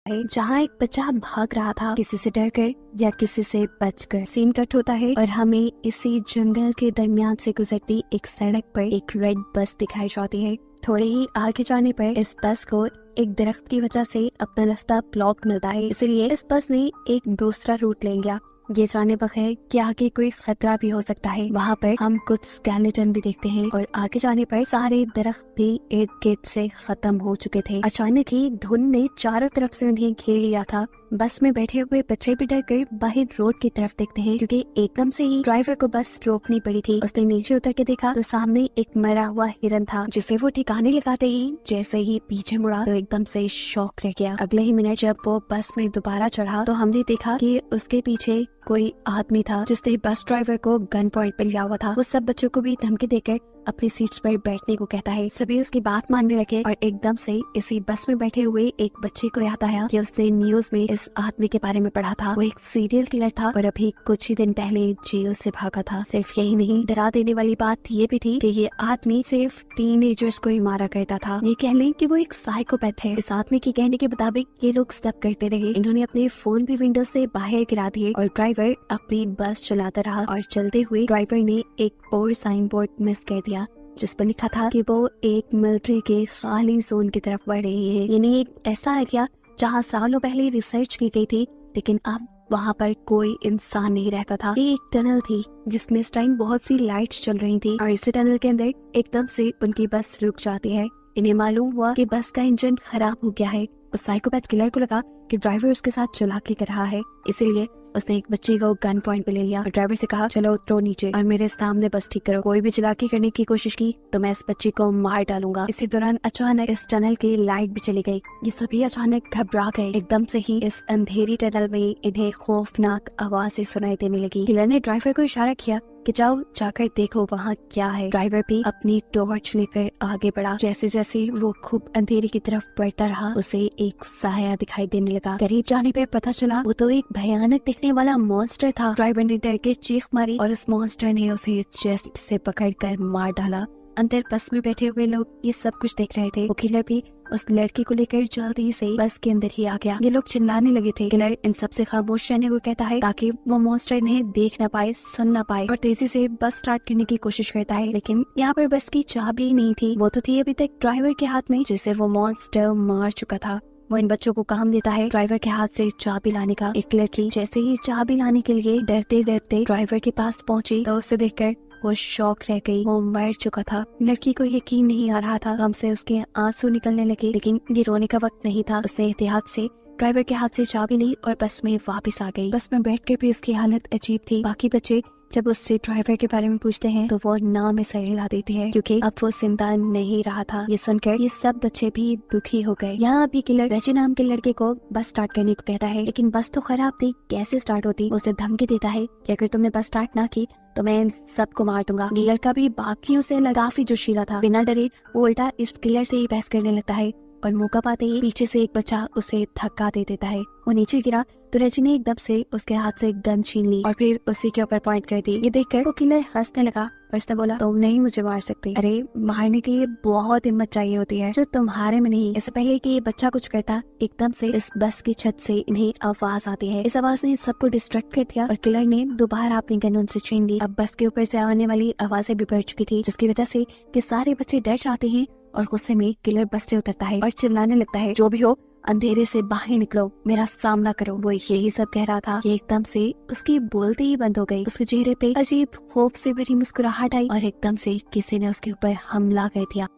है जहाँ एक बच्चा भाग रहा था किसी से डर कर या किसी से बचकर। सीन कट होता है और हमें इसी जंगल के दरमियान से गुजरती एक सड़क पर एक रेड बस दिखाई जाती है। थोड़े ही आगे जाने पर इस बस को एक दरख्त की वजह से अपना रास्ता ब्लॉक मिलता है, इसलिए इस बस ने एक दूसरा रूट ले लिया। ये जाने बगैर कि आगे कोई खतरा भी हो सकता है। वहाँ पर हम कुछ स्केलेटन भी देखते हैं और आगे जाने पर सारे दरख्त भी इर्द गिर्द से खत्म हो चुके थे। अचानक ही धुंध ने चारों तरफ से उन्हें घेर लिया था। बस में बैठे हुए बच्चे भी डर कर बाहर रोड की तरफ देखते हैं, क्योंकि एकदम से ही ड्राइवर को बस रोकनी पड़ी थी। उसने नीचे उतर के देखा तो सामने एक मरा हुआ हिरन था, जिसे वो ठिकाने लगाते ही जैसे ही पीछे मुड़ा तो एकदम से शॉक रह गया। अगले ही मिनट जब वो बस में दोबारा चढ़ा तो हमने देखा कि उसके पीछे कोई आदमी था जिसने बस ड्राइवर को गन पॉइंट पे लिया हुआ था। वो सब बच्चों को भी धमकी देकर अपनी सीट्स पर बैठने को कहता है। सभी उसकी बात मानने लगे और एकदम से इसी बस में बैठे हुए एक बच्चे को याद आया कि उसने न्यूज में इस आदमी के बारे में पढ़ा था। वो एक सीरियल किलर था और अभी कुछ ही दिन पहले जेल से भागा था। सिर्फ यही नहीं, डरा देने वाली बात ये भी थी कि ये आदमी सिर्फ टीनेजर्स को ही मारा करता था। ये कह लें कि वो एक साइकोपैथ है। इस आदमी के कहने के मुताबिक ये लोग सब करते रहे। इन्होंने अपने फोन भी विंडो से बाहर गिरा दिए और ड्राइवर अपनी बस चलाता रहा। और चलते हुए ड्राइवर ने एक और साइन बोर्ड मिस कर दिया जिस पर लिखा था कि वो एक मिलिट्री के खाली जोन की तरफ बढ़ रही है, यानी एक ऐसा एरिया जहाँ सालों पहले रिसर्च की गई थी, लेकिन अब वहाँ पर कोई इंसान नहीं रहता था। ये एक टनल थी जिसमें इस टाइम बहुत सी लाइट्स चल रही थी और इसी टनल के अंदर एकदम से उनकी बस रुक जाती है। इन्हें मालूम हुआ कि बस का इंजन खराब हो गया है। उस साइकोपैथ किलर को लगा कि ड्राइवर उसके साथ चालाकी कर रहा है, इसीलिए उसने एक बच्चे को गन पॉइंट पे ले लिया और ड्राइवर से कहा, चलो उतरो नीचे और मेरे सामने बस ठीक करो। कोई भी चालाकी करने की कोशिश की तो मैं इस बच्चे को मार डालूंगा। इसी दौरान अचानक इस टनल की लाइट भी चली गई। ये सभी अचानक घबरा गए। एकदम से ही इस अंधेरी टनल में इन्हें खौफनाक आवाजें सुनाई देने लगी। किलर ने ड्राइवर को इशारा किया कि जाओ जाकर देखो वहाँ क्या है। ड्राइवर भी अपनी टॉर्च लेकर आगे बढ़ा। जैसे जैसे वो खूब अंधेरी की तरफ बढ़ता रहा, उसे एक साया दिखाई देने लगा। करीब जाने पर पता चला वो तो एक भयानक दिखने वाला मॉन्स्टर था। ड्राइवर ने डर के चीख मारी और उस मॉन्स्टर ने उसे चेस्ट से पकड़कर मार डाला। अंदर बस में बैठे हुए लोग ये सब कुछ देख रहे थे। वो किलर भी उस लड़की को लेकर जल्दी से बस के अंदर ही आ गया। ये लोग चिल्लाने लगे थे। किलर इन सबसे खामोश रहने को कहता है ताकि वो मॉन्स्टर इन्हें देख ना पाए, सुन ना पाए, और तेजी से बस स्टार्ट करने की कोशिश करता है। लेकिन यहाँ पर बस की चाबी नहीं थी। वो तो थी अभी तक ड्राइवर के हाथ में, जिसे वो मॉन्स्टर मार चुका था। वो इन बच्चों को काम देता है ड्राइवर के हाथ से चाबी लाने का। एक लड़की जैसे ही चाबी लाने के लिए डरते डरते ड्राइवर के पास पहुंची तो उसे देखकर वो शॉक रह गई। वो मर चुका था। लड़की को यकीन नहीं आ रहा था। हमसे उसके आंसू निकलने लगे, लेकिन ये रोने का वक्त नहीं था। उसने एहतियात से ड्राइवर के हाथ से चाबी ली और बस में वापस आ गई। बस में बैठकर भी उसकी हालत अजीब थी। बाकी बच्चे जब उससे ड्राइवर के बारे में पूछते हैं तो वो ना में सर हिला देती है, क्योंकि अब वो जिंदा नहीं रहा था। ये सुनकर ये सब बच्चे भी दुखी हो गए। यहाँ अभी किलर रजू नाम के लड़के को बस स्टार्ट करने को कहता है, लेकिन बस तो खराब थी, कैसे स्टार्ट होती। उसे धमकी देता है कि अगर तुमने बस स्टार्ट ना की तो मैं इन सबको मार दूंगा। ये लड़का भी बाकियों से काफी जोशीला था। बिना डरे वो उल्टा इस किलर से ही बहस करने लगता है और मौका पाते ही पीछे से एक बच्चा उसे धक्का दे देता है। वो नीचे गिरा तो रजी ने एकदम से उसके हाथ से गन छीन ली और फिर उसी के ऊपर पॉइंट कर दी। ये देखकर वो किलर हंसने लगा और उसने बोला, तुम नहीं मुझे मार सकते। अरे मारने के लिए बहुत हिम्मत चाहिए होती है जो तुम्हारे में नहीं। इससे पहले कि ये बच्चा कुछ करता, एकदम से इस बस की छत से इन्हें आवाज आती है। इस आवाज ने सबको डिस्ट्रैक्ट कर दिया और किलर ने दोबारा अपनी गन उनसे छीन ली। अब बस के ऊपर से आने वाली आवाजें भी बढ़ चुकी थी, जिसकी वजह से कि सारे बच्चे डर जाते हैं और गुस्से में किलर बस से उतरता है और चिल्लाने लगता है, जो भी हो अंधेरे से बाहर निकलो, मेरा सामना करो। वो यही सब कह रहा था कि एकदम से उसकी बोलते ही बंद हो गई। उसके चेहरे पे अजीब खौफ से भरी मुस्कुराहट आई और एकदम से किसी ने उसके ऊपर हमला कर दिया।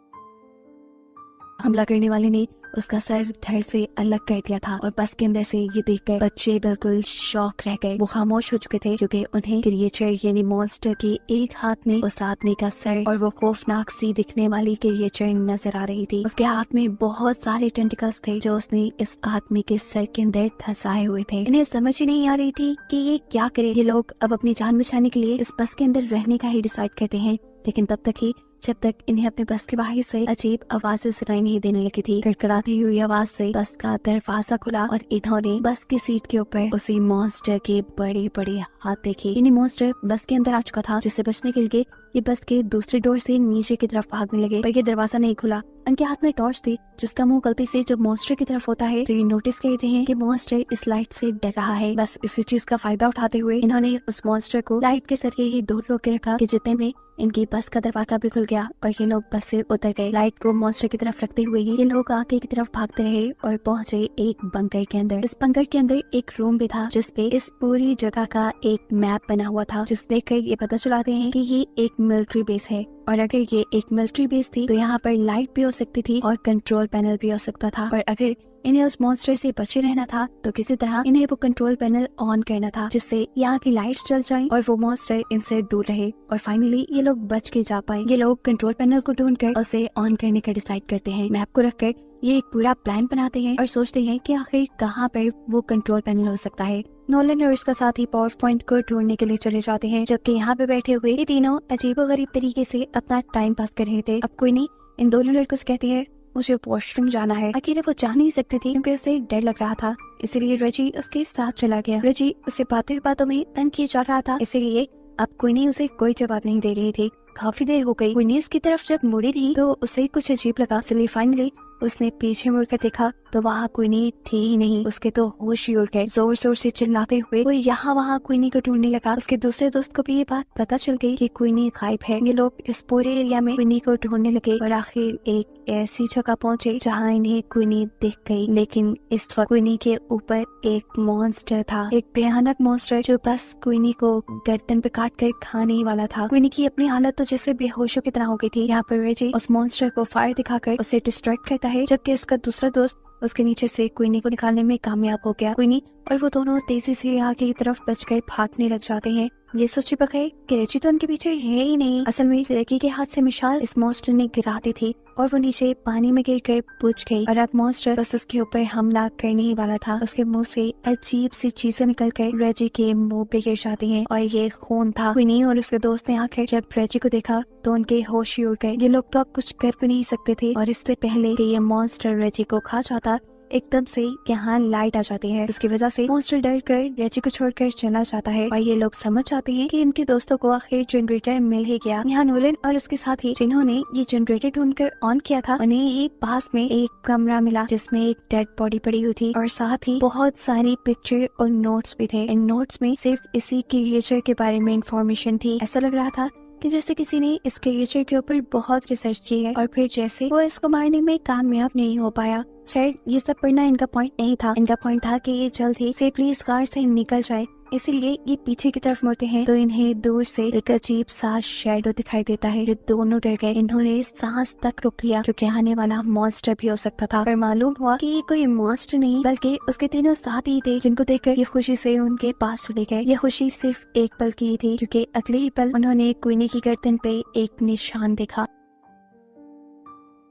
हमला करने वाले ने उसका सर धड़ से अलग कर दिया था और बस के अंदर से ये देखकर बच्चे बिल्कुल शॉक रह गए। वो खामोश हो चुके थे क्योंकि उन्हें क्रिएचर यानी मॉन्स्टर के एक हाथ में उस आदमी का सर और वो खौफनाक सी दिखने वाली क्रिएचर नजर आ रही थी। उसके हाथ में बहुत सारे टेंटिकल्स थे जो उसने इस आदमी के सर के अंदर धंसाए हुए थे। इन्हें समझ ही नहीं आ रही थी कि ये क्या करे। ये लोग अब अपनी जान बचाने के लिए इस बस के अंदर रहने का ही डिसाइड करते हैं, लेकिन तब तक ही जब तक इन्हें अपने बस के बाहर से अजीब आवाजें सुनाई नहीं देने लगी थी। कड़कड़ाती हुई आवाज से बस का दरवाजा खुला और इन्होंने बस की सीट के ऊपर उसी मॉन्स्टर के बड़े बड़े हाथ देखे। इन्हें मॉन्स्टर बस के अंदर आ चुका था, जिससे बचने के लिए ये बस के दूसरे डोर से नीचे की तरफ भागने लगे, पर ये दरवाजा नहीं खुला। उनके हाथ में टॉर्च थी जिसका मुंह गलती से जब मॉन्स्टर की तरफ होता है तो ये नोटिस करते हैं कि मॉन्स्टर इस लाइट से डर रहा है। बस इसी चीज का फायदा उठाते हुए इन्होंने उस मॉन्स्टर को लाइट के जरिए ही दूर रोक के रखा कि जितने में इनकी बस का दरवाजा भी खुल गया और ये लोग बस से उतर गए। लाइट को मॉन्स्टर की तरफ रखते हुए ही ये लोग आगे की तरफ भागते रहे और पहुंचे एक बंकर के अंदर। इस बंकर के अंदर एक रूम भी था जिसपे इस पूरी जगह का एक मैप बना हुआ था, जिसे देखकर ये पता चलाते हैं कि ये एक मिलिट्री बेस है। और अगर ये एक मिलिट्री बेस थी तो यहाँ पर लाइट भी हो सकती थी और कंट्रोल पैनल भी हो सकता था। और अगर इन्हें उस मॉन्स्टर से बचे रहना था तो किसी तरह इन्हें वो कंट्रोल पैनल ऑन करना था जिससे यहाँ की लाइट्स जल जाएं और वो मॉन्स्टर इनसे दूर रहे और फाइनली ये लोग बच के जा पाए। ये लोग कंट्रोल पैनल को ढूंढकर उसे ऑन करने का डिसाइड करते हैं। मैप को रखकर ये एक पूरा प्लान बनाते हैं और सोचते हैं कि आखिर कहाँ पर वो कंट्रोल पैनल हो सकता है। नोलन और उसका साथी पावर पॉइंट को ढूंढने के लिए चले जाते हैं, जबकि यहाँ पे बैठे हुए ये तीनों अजीबोगरीब तरीके से अपना टाइम पास कर रहे थे। अब कोई नहीं इन दोनों लड़कों से कहती है मुझे वॉशरूम जाना है। अकेले वो जा नहीं सकती थी क्योंकि उसे डर लग रहा था, इसीलिए रेजी उसके साथ चला गया। रेजी उसे बातों में तंग किया जा रहा था, इसीलिए अब क्वीनी उसे कोई जवाब नहीं दे रही थी। काफी देर हो गई। क्वीनी उसकी तरफ जब मुड़ी थी तो उसे कुछ अजीब लगा, इसलिए फाइनली उसने पीछे मुड़कर देखा तो वहाँ क्वीनी थी ही नहीं। उसके तो होश ही उड़ गए। जोर जोर से चिल्लाते हुए वो यहाँ वहाँ क्वीनी को ढूंढने लगा। उसके दूसरे दोस्त को भी ये बात पता चल गई कि क्वीनी गायब है। ये लोग इस पूरे एरिया में क्वीनी को ढूंढने लगे और आखिर एक ऐसी जगह पहुँचे जहाँ इन्हें क्वीनी दिख गई। लेकिन इस वक्त क्वीनी के ऊपर एक मॉन्स्टर था, एक भयानक मॉन्स्टर जो बस क्वीनी को गर्दन पे काट कर खाने ही वाला था। क्वीनी की अपनी हालत तो जैसे बेहोशों की तरह हो गई थी। यहाँ पर रेजी उस मॉन्स्टर को फायर दिखाकर उसे डिस्ट्रैक्ट करता है, जबकि उसका दूसरा दोस्त उसके नीचे से क्वीनी को निकालने में कामयाब हो गया। क्वीनी और वो दोनों तेजी से आगे की तरफ बचकर भागने लग जाते हैं। ये सोचे बगैर कि रेजी तो उनके पीछे है ही नहीं। असल में लड़की के हाथ से मिसाल इस मॉन्स्टर ने गिरा दी थी और वो नीचे पानी में गिरकर बुझ गई और अब मॉन्स्टर बस उसके ऊपर हमला करने ही वाला था। उसके मुंह से अजीब सी चीजें निकलकर रेजी के मुंह पे गिर जाती हैं और ये खून था। क्वीनी और उसके दोस्त ने आकर जब रेजी को देखा तो उनके होश ही उड़ गए। ये लोग तो अब कुछ कर भी नहीं सकते थे और इससे पहले कि ये मॉन्स्टर रेजी को खा जाता एकदम से यहाँ लाइट आ जाती है, जिसकी वजह से मॉन्स्टर डर कर रेजी को छोड़कर चला जाता है और ये लोग समझ जाते हैं कि इनके दोस्तों को आखिर जनरेटर मिल ही गया। यहाँ नोलन और उसके साथी जिन्होंने ये जनरेटर ढूंढकर ऑन किया था उन्हें ही पास में एक कमरा मिला जिसमें एक डेड बॉडी पड़ी हुई थी और साथ ही बहुत सारी पिक्चर और नोट्स भी थे। इन नोट्स में सिर्फ इसी क्रिएचर के बारे में इंफॉर्मेशन थी। ऐसा लग रहा था कि जैसे किसी ने इस क्रिएचर के ऊपर बहुत रिसर्च की है और फिर जैसे वो इसको मारने में कामयाब नहीं हो पाया। खैर ये सब पढ़ना इनका पॉइंट नहीं था। इनका पॉइंट था कि ये जल्द ही सेफली इस कार से निकल जाए, इसीलिए ये पीछे की तरफ मुड़ते हैं तो इन्हें दूर से एक अजीब सा शैडो दिखाई देता है। ये दोनों डर गए। इन्होंने सांस तक रोक लिया क्योंकि आने वाला मॉन्स्टर भी हो सकता था। पर मालूम हुआ कि ये कोई मॉन्स्टर नहीं बल्कि उसके तीनों साथी थे, जिनको देखकर ये खुशी से उनके पास चले गए। ये खुशी सिर्फ एक पल की थी क्योंकि अगले ही पल उन्होंने क्वीनी की गर्दन पे एक निशान देखा।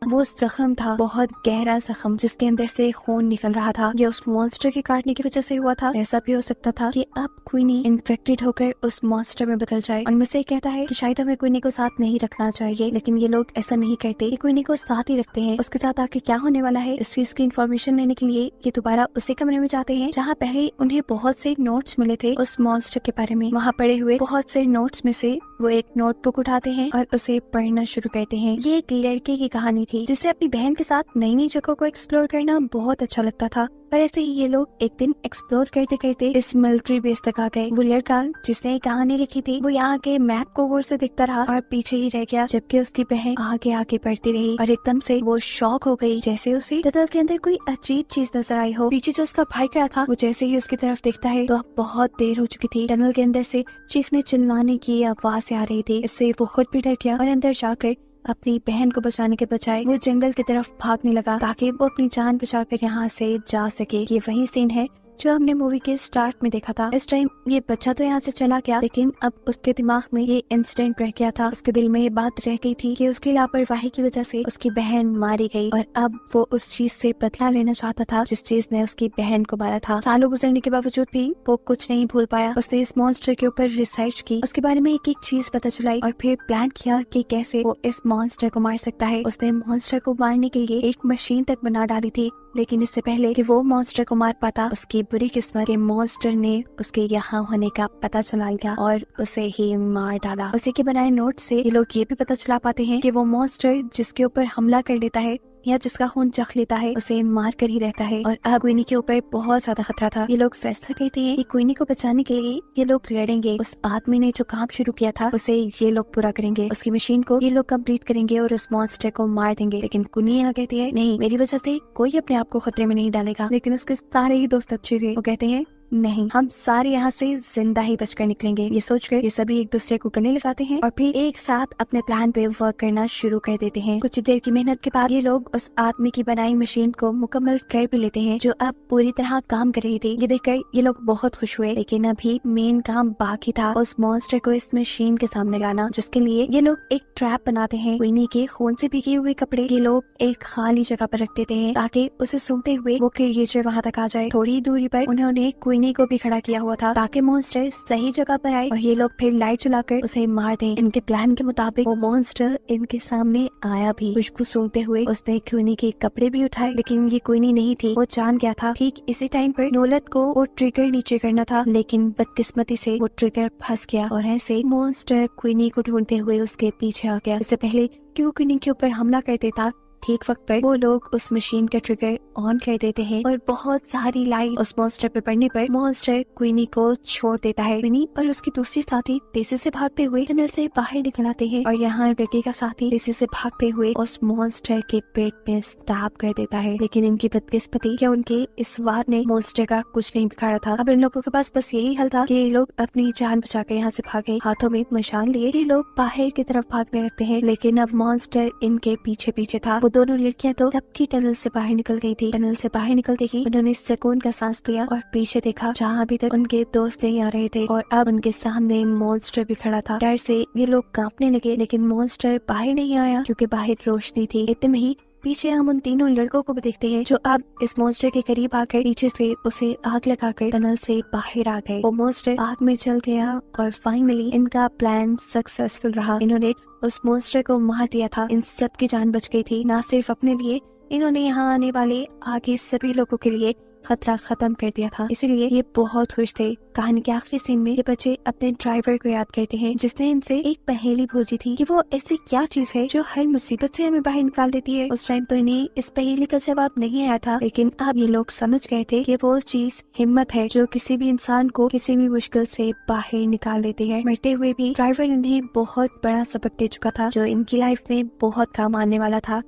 वो जख्म था, बहुत गहरा जख्म जिसके अंदर से खून निकल रहा था। ये उस मॉन्स्टर के काटने की वजह से हुआ था। ऐसा भी हो सकता था कि अब क्वीनी इन्फेक्टेड होकर उस मॉन्स्टर में बदल जाए। उनमें से कहता है कि शायद हमें क्वीनी को साथ नहीं रखना चाहिए, लेकिन ये लोग ऐसा नहीं करते। क्वीनी को साथ ही रखते हैं। उसके साथ आके क्या होने वाला है इस चीज की इन्फॉर्मेशन लेने के लिए ये दोबारा उसी कमरे में जाते हैं जहाँ पहले उन्हें बहुत से नोट्स मिले थे उस मॉन्स्टर के बारे में। वहाँ पड़े हुए बहुत से नोट्स में से वो एक नोटबुक उठाते हैं और उसे पढ़ना शुरू करते हैं। ये एक लड़के की कहानी थी जिसे अपनी बहन के साथ नई नई जगहों को एक्सप्लोर करना बहुत अच्छा लगता था। पर ऐसे ही ये लोग एक दिन एक्सप्लोर करते करते इस मिलिट्री बेस तक आ गए। वो लड़का जिसने कहानी लिखी थी वो यहाँ के मैप को गौर से देखता रहा और पीछे ही रह गया, जबकि उसकी बहन आगे आगे बढ़ती रही और एकदम से वो शॉक हो गई जैसे उसे टनल के अंदर कोई अजीब चीज नजर आई हो। पीछे जो उसका भाई खड़ा था वो जैसे ही उसकी तरफ देखता है तो अब बहुत देर हो चुकी थी। टनल के अंदर से चीखने चिल्लाने की आवाज आ रही थी। इससे वो खुद भी डर गया और अंदर जाकर अपनी बहन को बचाने के बजाय वो जंगल की तरफ भागने लगा ताकि वो अपनी जान बचाकर यहाँ से जा सके। ये वही सीन है जो हमने मूवी के स्टार्ट में देखा था। इस टाइम ये बच्चा तो यहाँ से चला गया, लेकिन अब उसके दिमाग में ये इंसिडेंट रह गया था। उसके दिल में ये बात रह गई थी कि उसकी लापरवाही की वजह से उसकी बहन मारी गई और अब वो उस चीज से बदला लेना चाहता था जिस चीज ने उसकी बहन को मारा था। सालों गुजरने के बावजूद भी वो कुछ नहीं भूल पाया। उसने इस मॉन्स्टर के ऊपर रिसर्च की, उसके बारे में एक एक चीज पता चलाई और फिर प्लान किया कि कैसे वो इस मॉन्स्टर को मार सकता है। उसने मॉन्स्टर को मारने के लिए एक मशीन तक बना डाली थी, लेकिन इससे पहले कि वो मॉन्स्टर को मार पाता, उसकी बुरी किस्मत के मॉन्स्टर ने उसके यहाँ होने का पता चला लिया और उसे ही मार डाला। उसी के बनाए नोट से ये लोग ये भी पता चला पाते हैं कि वो मॉन्स्टर जिसके ऊपर हमला कर लेता है या जिसका खून चख लेता है उसे मार कर ही रहता है। और अब क्वीनी के ऊपर बहुत ज्यादा खतरा था। ये लोग फैसला करते हैं कि क्वीनी को बचाने के लिए ये लोग लड़ेंगे। उस आदमी ने जो काम शुरू किया था उसे ये लोग पूरा करेंगे, उसकी मशीन को ये लोग कंप्लीट करेंगे और उस मॉन्स्टर को मार देंगे। लेकिन क्वीनी यहाँ कहती है नहीं, मेरी वजह से कोई अपने आप को खतरे में नहीं डालेगा। लेकिन उसके सारे ही दोस्त अच्छे थे, वो कहते हैं नहीं, हम सारे यहाँ से जिंदा ही बचकर निकलेंगे। ये सोचकर ये सभी एक दूसरे को गले लगाते हैं और फिर एक साथ अपने प्लान पे वर्क करना शुरू कर देते हैं। कुछ देर की मेहनत के बाद ये लोग उस आदमी की बनाई मशीन को मुकम्मल कर भी लेते हैं जो अब पूरी तरह काम कर रही थी। ये देखकर ये लोग बहुत खुश हुए, लेकिन अभी मेन काम बाकी था, उस मॉन्स्टर को इस मशीन के सामने लाना, जिसके लिए ये लोग एक ट्रैप बनाते हैं। क्वीनी के खून से भीगे हुए कपड़े ये लोग एक खाली जगह पर रख देते हैं ताकि उसे सूंघते हुए वो क्रिएचर वहाँ तक आ जाए। थोड़ी दूरी पर उन्होंने क्वीनी को भी खड़ा किया हुआ था ताकि मॉन्स्टर सही जगह पर आए और ये लोग फिर लाइट जलाकर उसे मार दें। इनके प्लान के मुताबिक वो मॉन्स्टर इनके सामने आया भी। खुशबू सूंघते हुए उसने क्वीनी के कपड़े भी उठाए, लेकिन ये क्वीनी नहीं थी। वो जान गया था ठीक इसी टाइम पर नोलन को वो ट्रिगर नीचे करना था, लेकिन बदकिस्मती से वो ट्रिगर फंस गया और ऐसे मॉन्स्टर क्वीनी को ढूंढते हुए उसके पीछे आ गया। इससे पहले कि वो क्वीनी के ऊपर हमला कर देता, ठीक वक्त पर वो लोग उस मशीन का ट्रिगर ऑन कर देते हैं और बहुत सारी लाइट उस मॉन्स्टर पे पड़ने पर मॉन्स्टर क्वीनी को छोड़ देता है। क्वीनी और उसकी दूसरी साथी तेजी से भागते हुए टनल से बाहर निकल आते हैं और यहाँ रिकी का साथी तेजी से भागते हुए उस मॉन्स्टर के पेट में स्टैब कर देता है। लेकिन इनकी बदकिस्मती क्या उनके इस वार ने मॉन्स्टर का कुछ नहीं बिगाड़ा था। अब इन लोगों के पास बस यही हल था कि ये लोग अपनी जान बचाकर यहाँ से भागे। हाथों में मशाल लिए ये लोग बाहर की तरफ भागने लगते हैं, लेकिन अब मॉन्स्टर इनके पीछे पीछे था। दोनों लड़कियां तो तब की टनल से बाहर निकल गई थी। टनल से बाहर निकलते ही उन्होंने सुकून का सांस लिया और पीछे देखा जहाँ अभी तक उनके दोस्त नहीं आ रहे थे और अब उनके सामने मॉन्स्टर भी खड़ा था। डर से ये लोग कांपने लगे, लेकिन मॉन्स्टर बाहर नहीं आया क्योंकि बाहर रोशनी थी। इतने में ही पीछे हम उन तीनों लड़कों को भी देखते हैं जो अब इस मॉन्स्टर के करीब आकर पीछे से उसे आग लगाकर टनल से बाहर आ गए। वो मॉन्स्टर आग में जल गया और फाइनली इनका प्लान सक्सेसफुल रहा। इन्होंने उस मॉन्स्टर को मार दिया था। इन सब की जान बच गई थी, ना सिर्फ अपने लिए, इन्होंने यहाँ आने वाले आगे सभी लोगों के लिए खतरा खत्म कर दिया था। इसीलिए ये बहुत खुश थे। कहानी के आखिरी सीन में ये बच्चे अपने ड्राइवर को याद करते हैं जिसने इनसे एक पहेली पूछी थी कि वो ऐसी क्या चीज है जो हर मुसीबत से हमें बाहर निकाल देती है। उस टाइम तो इन्हें इस पहेली का जवाब नहीं आया था, लेकिन अब ये लोग समझ गए थे कि वो चीज हिम्मत है जो किसी भी इंसान को किसी भी मुश्किल से बाहर निकाल देती है। मरते हुए भी ड्राइवर इन्हें बहुत बड़ा सबक दे चुका था जो इनकी लाइफ में बहुत काम आने वाला था।